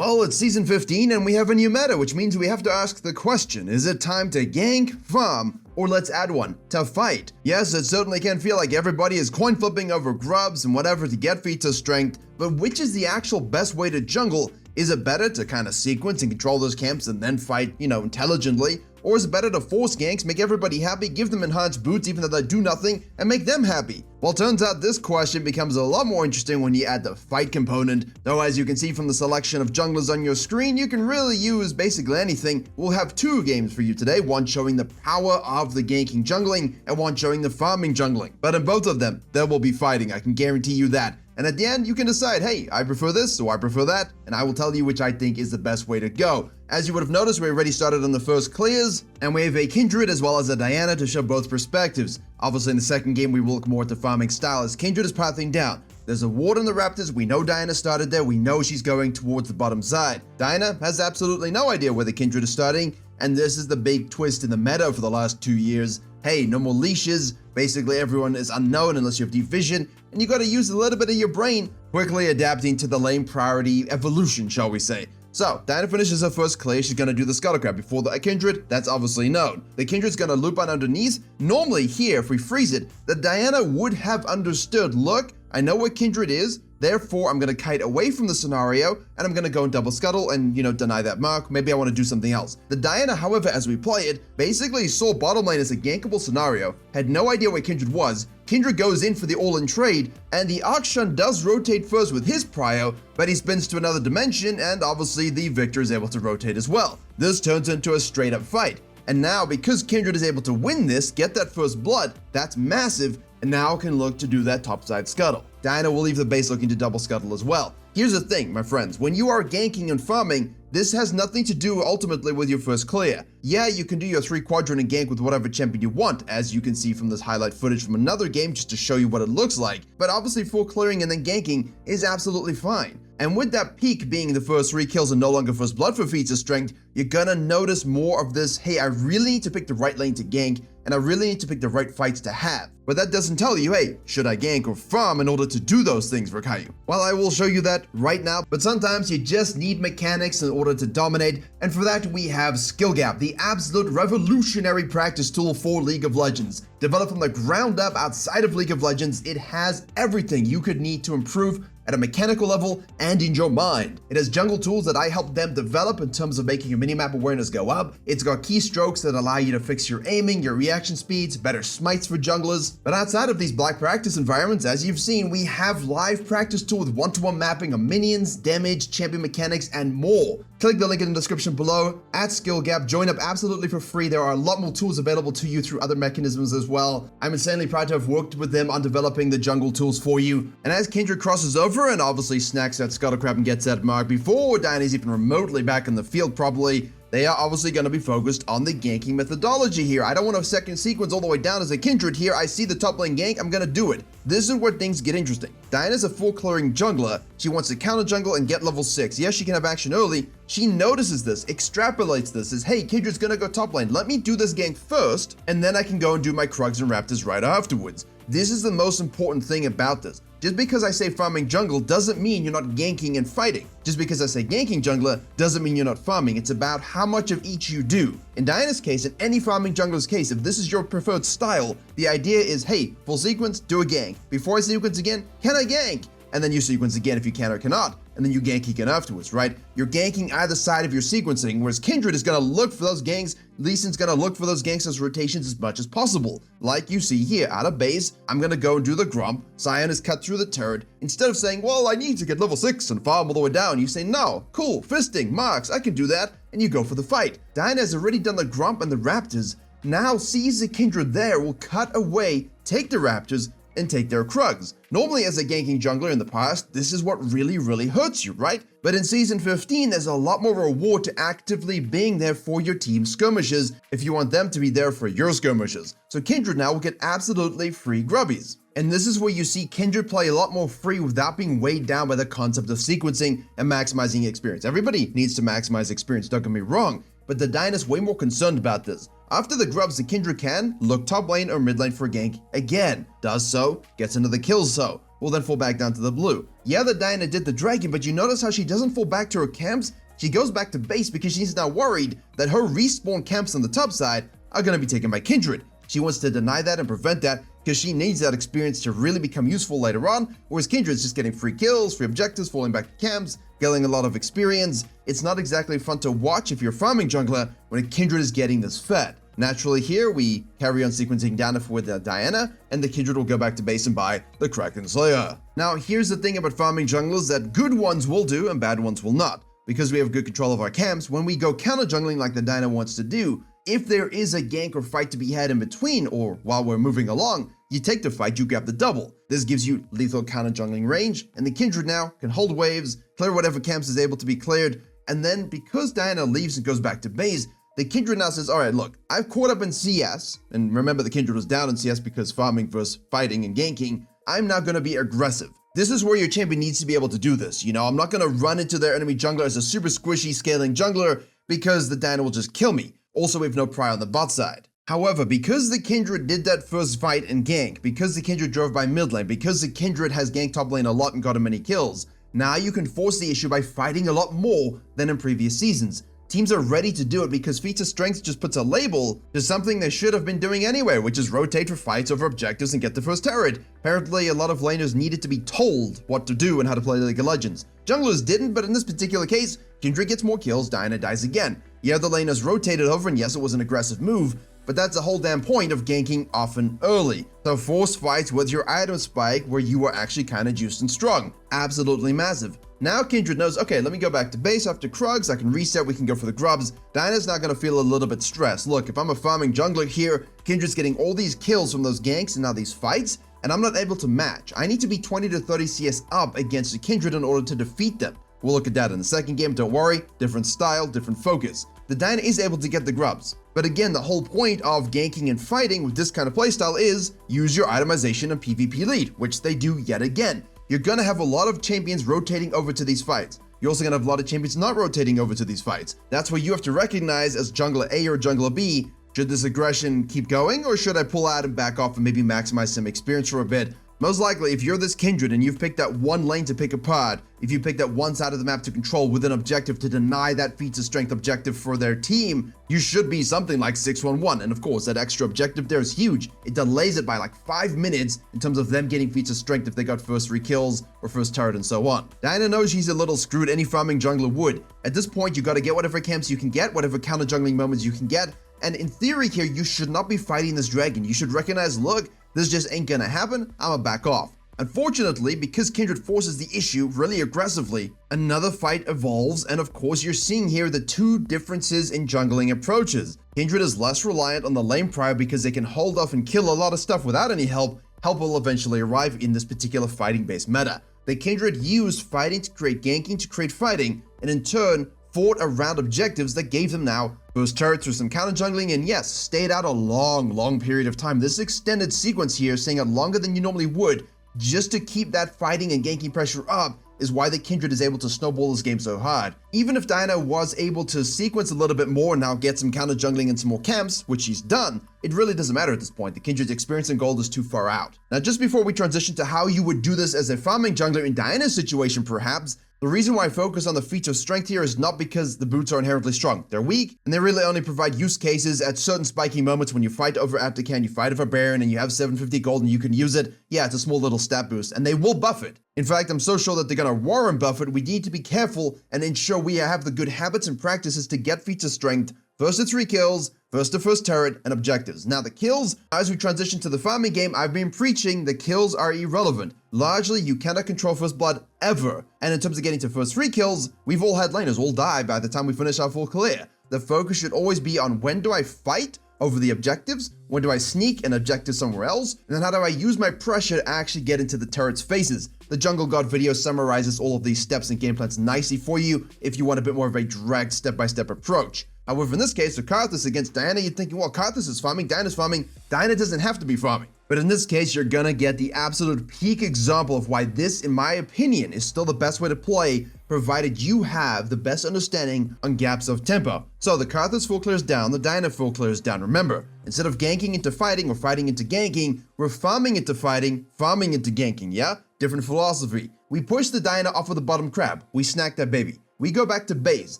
Well, it's Season 15 and we have a new meta, which means we have to ask the question, is it time to gank, farm, or let's add one, to fight? Yes, it certainly can feel like everybody is coin flipping over grubs and whatever to get feats strength, but which is the actual best way to jungle? Is it better to kind of sequence and control those camps and then fight, intelligently? Or is it better to force ganks, make everybody happy, give them enhanced boots even though they do nothing, and make them happy? Well, turns out this question becomes a lot more interesting when you add the fight component, though as you can see from the selection of junglers on your screen, you can really use basically anything. We'll have two games for you today, one showing the power of the ganking jungling, and one showing the farming jungling. But in both of them, there will be fighting, I can guarantee you that. And at the end, you can decide, hey, I prefer this or I prefer that, and I will tell you which I think is the best way to go. As you would have noticed, we already started on the first clears, and we have a Kindred as well as a Diana to show both perspectives. Obviously, in the second game, we will look more at the farming style as Kindred is pathing down. There's a ward on the Raptors, we know Diana started there, we know she's going towards the bottom side. Diana has absolutely no idea where the Kindred is starting, and this is the big twist in the meta for the last 2 years. Hey, no more leashes, basically everyone is unknown unless you have deep vision, and you gotta use a little bit of your brain, quickly adapting to the lane priority evolution, shall we say. So, Diana finishes her first clear, she's gonna do the Scuttle Crab before the Kindred, that's obviously known. The Kindred's gonna loop on underneath. Normally here, if we freeze it, the Diana would have understood, look, I know where Kindred is, therefore I'm gonna kite away from the scenario, and I'm gonna go and double scuttle and, deny that mark, maybe I wanna do something else. The Diana, however, as we play it, basically saw bottom lane as a gankable scenario, had no idea where Kindred was. Kindred goes in for the all-in trade, and the Akshan does rotate first with his prio, but he spins to another dimension, and obviously the Victor is able to rotate as well. This turns into a straight-up fight. And now, because Kindred is able to win this, get that first blood, that's massive, and now can look to do that topside scuttle. Diana will leave the base looking to double scuttle as well. Here's the thing, my friends, when you are ganking and farming, this has nothing to do ultimately with your first clear. Yeah, you can do your 3-quadrant and gank with whatever champion you want, as you can see from this highlight footage from another game just to show you what it looks like, but obviously full clearing and then ganking is absolutely fine. And with that peak being the first 3 kills and no longer first blood for feats of strength, you're gonna notice more of this, hey, I really need to pick the right lane to gank, and I really need to pick the right fights to have. But that doesn't tell you, hey, should I gank or farm in order to do those things, Virkayu? Well, I will show you that right now, but sometimes you just need mechanics in order to dominate, and for that we have Skill Gap, the absolute revolutionary practice tool for League of Legends. Developed from the ground up outside of League of Legends, it has everything you could need to improve at a mechanical level and in your mind. It has jungle tools that I helped them develop in terms of making your minimap awareness go up. It's got keystrokes that allow you to fix your aiming, your reaction speeds, better smites for junglers. But outside of these black practice environments, as you've seen, we have live practice tool with one-to-one mapping of minions, damage, champion mechanics, and more. Click the link in the description below, at Skill Gap, join up absolutely for free. There are a lot more tools available to you through other mechanisms as well. I'm insanely proud to have worked with them on developing the jungle tools for you. And as Kindred crosses over and obviously snacks that Scuttle Crab and gets that mark before Diana's even remotely back in the field probably, they are obviously going to be focused on the ganking methodology here. I don't want to second sequence all the way down as a Kindred here. I see the top lane gank, I'm going to do it. This is where things get interesting. Diana's a full clearing jungler. She wants to counter jungle and get level 6. Yes, she can have action early. She notices this, extrapolates this, says, hey, Kindred's going to go top lane. Let me do this gank first, and then I can go and do my Krugs and Raptors right afterwards. This is the most important thing about this. Just because I say farming jungle doesn't mean you're not ganking and fighting. Just because I say ganking jungler doesn't mean you're not farming. It's about how much of each you do. In Diana's case, in any farming jungler's case, if this is your preferred style, the idea is, hey, full sequence, do a gank. Before I sequence again, can I gank? And then you sequence again if you can or cannot, and then you gank again afterwards, right? You're ganking either side of your sequencing, whereas Kindred is gonna look for those ganks, Lee Sin's gonna look for those ganks as rotations as much as possible. Like you see here, out of base, I'm gonna go and do the Grump, Sion is cut through the turret. Instead of saying, well, I need to get level 6 and farm all the way down, you say, no, cool, fisting, marks, I can do that, and you go for the fight. Diana has already done the Grump and the Raptors, now sees the Kindred there, will cut away, take the Raptors, and take their Krugs. Normally as a ganking jungler in the past, this is what really hurts you, right? But in Season 15, there's a lot more reward to actively being there for your team skirmishes if you want them to be there for your skirmishes. So Kindred now will get absolutely free grubbies. And this is where you see Kindred play a lot more free without being weighed down by the concept of sequencing and maximizing experience. Everybody needs to maximize experience, don't get me wrong, but the Diana's way more concerned about this. After the grubs, the Kindred can look top lane or mid lane for a gank again. Does so, gets into the kills so. will then fall back down to the blue. Yeah, the Diana did the dragon, but you notice how she doesn't fall back to her camps? She goes back to base because she's now worried that her respawn camps on the top side are going to be taken by Kindred. She wants to deny that and prevent that because she needs that experience to really become useful later on, whereas Kindred's just getting free kills, free objectives, falling back to camps, getting a lot of experience. It's not exactly fun to watch if you're farming jungler when a Kindred is getting this fed. Naturally here, we carry on sequencing down with the Diana, and the Kindred will go back to base and buy the Kraken Slayer. Now, here's the thing about farming junglers that good ones will do and bad ones will not. Because we have good control of our camps, when we go counter jungling like the Diana wants to do, if there is a gank or fight to be had in between or while we're moving along, you take the fight, you grab the double. This gives you lethal counter jungling range, and the Kindred now can hold waves, clear whatever camps is able to be cleared, and then because Diana leaves and goes back to base, the Kindred now says, alright, look, I've caught up in CS, and remember the Kindred was down in CS because farming versus fighting and ganking, I'm now going to be aggressive. This is where your champion needs to be able to do this. You know, I'm not going to run into their enemy jungler as a super squishy scaling jungler because the Diana will just kill me. Also, we have no pry on the bot side. However, because the Kindred did that first fight and gank, because the Kindred drove by mid lane, because the Kindred has ganked top lane a lot and gotten many kills, now you can force the issue by fighting a lot more than in previous seasons. Teams are ready to do it because feats of strength just puts a label to something they should have been doing anyway, which is rotate for fights over objectives and get the first turret. Apparently, a lot of laners needed to be told what to do and how to play League of Legends. Junglers didn't, but in this particular case, Kindred gets more kills, Diana dies again. Yeah, the laners rotated over, and yes, it was an aggressive move, but that's the whole damn point of ganking often early. So force fights with your item spike where you are actually kind of juiced and strong. Absolutely massive. Now Kindred knows, okay, let me go back to base after Krugs, I can reset, we can go for the grubs. Diana's not going to feel a little bit stressed. Look, if I'm a farming jungler here, Kindred's getting all these kills from those ganks and now these fights, and I'm not able to match. I need to be 20 to 30 CS up against the Kindred in order to defeat them. We'll look at that in the second game, don't worry, different style, different focus. The Diana is able to get the grubs. But again, the whole point of ganking and fighting with this kind of playstyle is use your itemization and PvP lead, which they do yet again. You're gonna have a lot of champions rotating over to these fights. You're also gonna have a lot of champions not rotating over to these fights. That's where you have to recognize as jungler A or jungler B, should this aggression keep going or should I pull out and back off and maybe maximize some experience for a bit? Most likely, if you're this Kindred and you've picked that one lane to pick apart, if you pick that one side of the map to control with an objective to deny that feats of strength objective for their team, you should be something like 6-1-1. And of course, that extra objective there is huge. It delays it by like 5 minutes in terms of them getting feats of strength if they got first 3 kills or first turret and so on. Diana knows she's a little screwed, any farming jungler would. At this point, you gotta get whatever camps you can get, whatever counter jungling moments you can get. And in theory here, you should not be fighting this dragon. You should recognize, look, this just ain't gonna happen, I'ma back off. Unfortunately, because Kindred forces the issue really aggressively, another fight evolves, and of course you're seeing here the two differences in jungling approaches. Kindred is less reliant on the lane prio because they can hold off and kill a lot of stuff without any help. Help will eventually arrive in this particular fighting-based meta. The Kindred used fighting to create ganking to create fighting, and in turn, fought around objectives that gave them now first turret through some counter jungling, and yes, stayed out a long period of time. This extended sequence here, staying out longer than you normally would, just to keep that fighting and ganking pressure up, is why the Kindred is able to snowball this game so hard. Even if Diana was able to sequence a little bit more and now get some counter jungling and some more camps, which she's done, it really doesn't matter at this point. The Kindred's experience in gold is too far out. Now, just before we transition to how you would do this as a farming jungler in Diana's situation perhaps, the reason why I focus on the feats of strength here is not because the boots are inherently strong. They're weak, and they really only provide use cases at certain spiky moments when you fight over Aftercan, you fight over Baron, and you have 750 gold and you can use it. Yeah, it's a small little stat boost, and they will buff it. In fact, I'm so sure that they're gonna warren buff it. We need to be careful and ensure we have the good habits and practices to get feats of strength. First to 3 kills, first to first turret, and objectives. Now the kills, as we transition to the farming game, I've been preaching the kills are irrelevant. Largely, you cannot control first blood ever. And in terms of getting to first 3 kills, we've all had laners all die by the time we finish our full clear. The focus should always be on when do I fight over the objectives, when do I sneak an objective somewhere else, and then how do I use my pressure to actually get into the turret's faces. The Jungle God video summarizes all of these steps and game plans nicely for you if you want a bit more of a direct step-by-step approach. However, in this case, for Karthus against Diana, you're thinking, well, Karthus is farming, Diana's farming. Diana doesn't have to be farming. But in this case, you're gonna get the absolute peak example of why this, in my opinion, is still the best way to play provided you have the best understanding on gaps of tempo. So the Karthus full clears down, the Diana full clears down. Remember, instead of ganking into fighting or fighting into ganking, we're farming into fighting, farming into ganking, yeah? Different philosophy. We push the Diana off of the bottom crab. We snack that baby. We go back to base.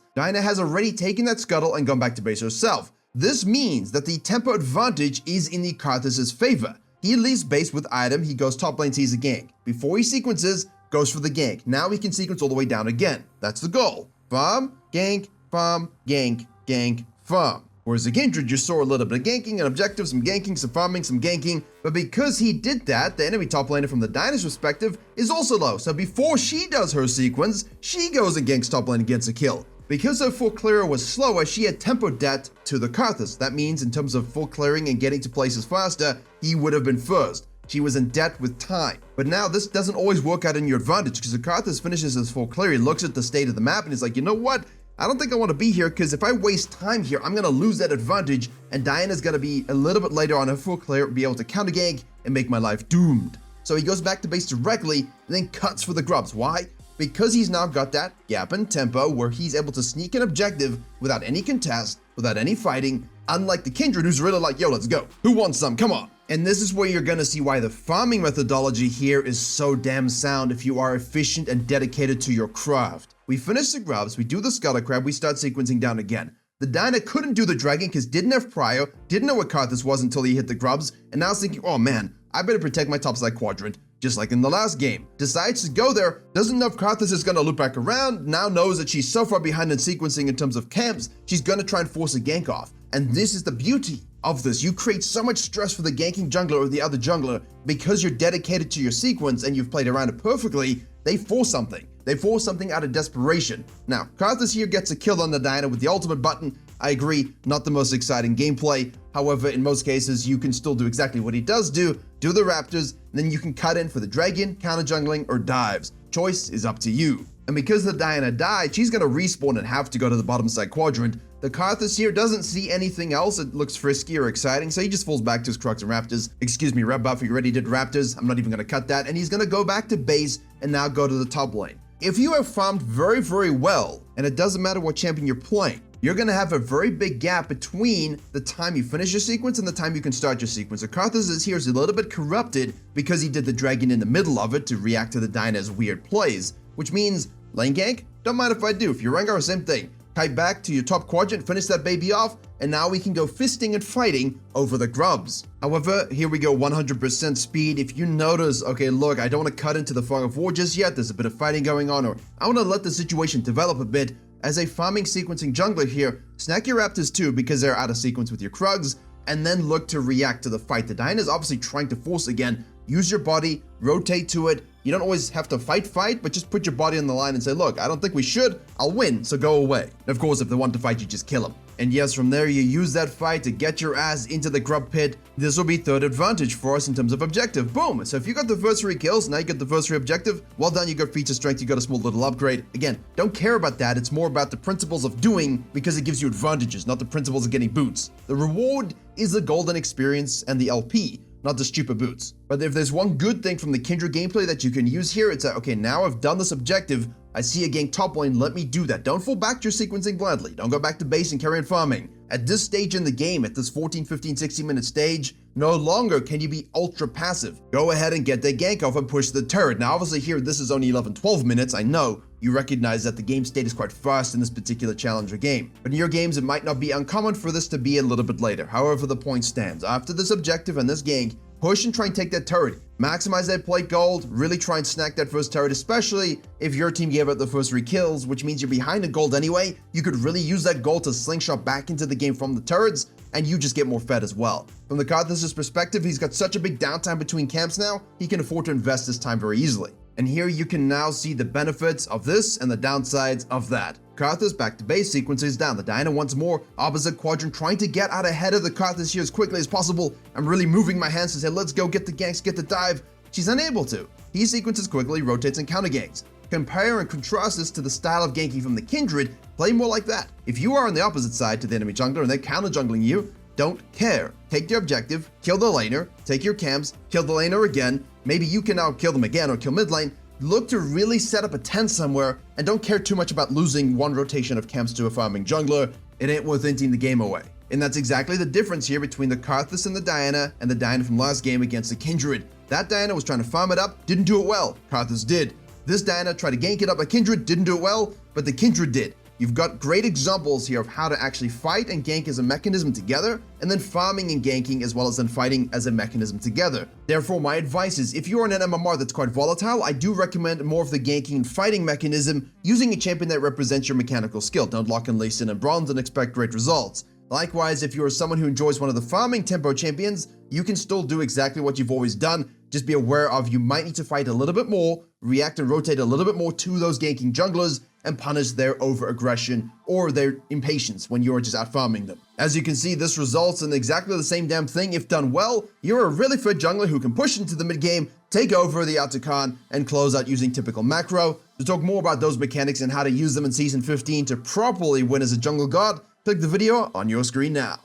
Diana has already taken that scuttle and gone back to base herself. This means that the tempo advantage is in the Karthus' favor. He leaves base with item, he goes top lane, sees a gank. Before he sequences, goes for the gank. Now he can sequence all the way down again. That's the goal. Farm, gank, gank, farm. Whereas the Kindred, you saw a little bit of ganking, an objective, some ganking, some farming, some ganking. But because he did that, the enemy top laner from the Dyna's perspective is also low. So before she does her sequence, she goes and ganks top lane and gets a kill. Because her full clear was slower, she had tempo debt to the Karthus. That means in terms of full clearing and getting to places faster, he would have been first. She was in debt with time. But now this doesn't always work out in your advantage because the Karthus finishes his full clear, he looks at the state of the map and he's like, you know what? I don't think I want to be here because if I waste time here, I'm going to lose that advantage and Diana's going to be a little bit later on her full clear, be able to counter gank and make my life doomed. So he goes back to base directly and then cuts for the grubs. Why? Because he's now got that gap in tempo where he's able to sneak an objective without any contest, without any fighting, unlike the Kindred who's really like, yo, let's go. Who wants some? Come on. And this is where you're gonna see why the farming methodology here is so damn sound if you are efficient and dedicated to your craft. We finish the grubs, we do the scuttle crab, we start sequencing down again. The Dyna couldn't do the dragon because didn't have prio, didn't know what Karthus was until he hit the grubs, and now is thinking, oh man, I better protect my topside quadrant, just like in the last game. Decides to go there, doesn't know if Karthus is gonna loop back around, now knows that she's so far behind in sequencing in terms of camps, she's gonna try and force a gank off. And this is the beauty of this. You create so much stress for the ganking jungler or the other jungler because you're dedicated to your sequence and you've played around it perfectly, they force something. They force something out of desperation. Now, Karthus here gets a kill on the Dyna with the ultimate button. I agree, not the most exciting gameplay. However, in most cases, you can still do exactly what he does do the Raptors, then you can cut in for the dragon, counter jungling, or dives. Choice is up to you. And because the Diana died, she's gonna respawn and have to go to the bottom side quadrant. The Karthus here doesn't see anything else that looks frisky or exciting, so he just falls back to his Crocs and Raptors. Excuse me, Red Buff, you already did Raptors. I'm not even gonna cut that. And he's gonna go back to base and now go to the top lane. If you have farmed very, very well, and it doesn't matter what champion you're playing, you're gonna have a very big gap between the time you finish your sequence and the time you can start your sequence. So Karthus is here is a little bit corrupted because he did the dragon in the middle of it to react to the Dyna's weird plays, which means lane gank, don't mind if I do. If you're Rengar, same thing. Kite back to your top quadrant, finish that baby off, and now we can go fisting and fighting over the grubs. However, here we go 100% speed. If you notice, okay, look, I don't want to cut into the fog of war just yet. There's a bit of fighting going on, or I want to let the situation develop a bit. As a farming sequencing jungler here, snack your Raptors too because they're out of sequence with your Krugs, and then look to react to the fight. The Dyna is obviously trying to force again. Use your body, rotate to it. You don't always have to fight, but just put your body on the line and say, look, I don't think we should, I'll win, so go away. And of course, if they want to fight, you just kill them. And yes, from there, you use that fight to get your ass into the grub pit. This will be third advantage for us in terms of objective. Boom! So if you got the first 3 kills, now you get the first 3 objective, well done, you got feature strength, you got a small little upgrade. Again, don't care about that, it's more about the principles of doing because it gives you advantages, not the principles of getting boots. The reward is the golden experience and the LP, not the stupid boots. But if there's one good thing from the Kindred gameplay that you can use here, it's that, okay, now I've done this objective, I see a gank top lane, let me do that. Don't fall back to your sequencing blindly. Don't go back to base and carry on farming. At this stage in the game, at this 14, 15, 16 minute stage, no longer can you be ultra passive. Go ahead and get the gank off and push the turret. Now, obviously here, this is only 11, 12 minutes. I know you recognize that the game state is quite fast in this particular challenger game. But in your games, it might not be uncommon for this to be a little bit later. However, the point stands. After this objective and this gank, push and try and take that turret. Maximize that plate gold, really try and snack that first turret, especially if your team gave up the first 3 kills, which means you're behind the gold anyway. You could really use that gold to slingshot back into the game from the turrets, and you just get more fed as well. From the Karthus' perspective, he's got such a big downtime between camps now, he can afford to invest his time very easily. And here you can now see the benefits of this and the downsides of that. Karthus back to base, sequences down. The Dyna once more, opposite quadrant, trying to get out ahead of the Karthus here as quickly as possible. I'm really moving my hands to say, let's go get the ganks, get the dive. She's unable to. He sequences quickly, rotates and counter ganks. Compare and contrast this to the style of ganking from the Kindred, play more like that. If you are on the opposite side to the enemy jungler and they're counter jungling you, don't care. Take your objective, kill the laner, take your camps, kill the laner again. Maybe you can now kill them again or kill mid lane. look to really set up a tent somewhere and don't care too much about losing one rotation of camps to a farming jungler. It ain't worth inting the game away. And that's exactly the difference here between the Karthus and the Diana from last game against the Kindred. That Diana was trying to farm it up, didn't do it well. Karthus did. This Diana tried to gank it up like Kindred, didn't do it well, but the Kindred did. You've got great examples here of how to actually fight and gank as a mechanism together, and then farming and ganking as well as then fighting as a mechanism together. Therefore, my advice is, if you're in an MMR that's quite volatile, I do recommend more of the ganking and fighting mechanism, using a champion that represents your mechanical skill. Don't lock in Lee Sin and Bronze and expect great results. Likewise, if you're someone who enjoys one of the farming tempo champions, you can still do exactly what you've always done. Just be aware of you might need to fight a little bit more, react and rotate a little bit more to those ganking junglers, and punish their over-aggression or their impatience when you're just out farming them. As you can see, this results in exactly the same damn thing. If done well, you're a really fit jungler who can push into the mid-game, take over the Autocon, and close out using typical macro. To talk more about those mechanics and how to use them in Season 15 to properly win as a jungle god, click the video on your screen now.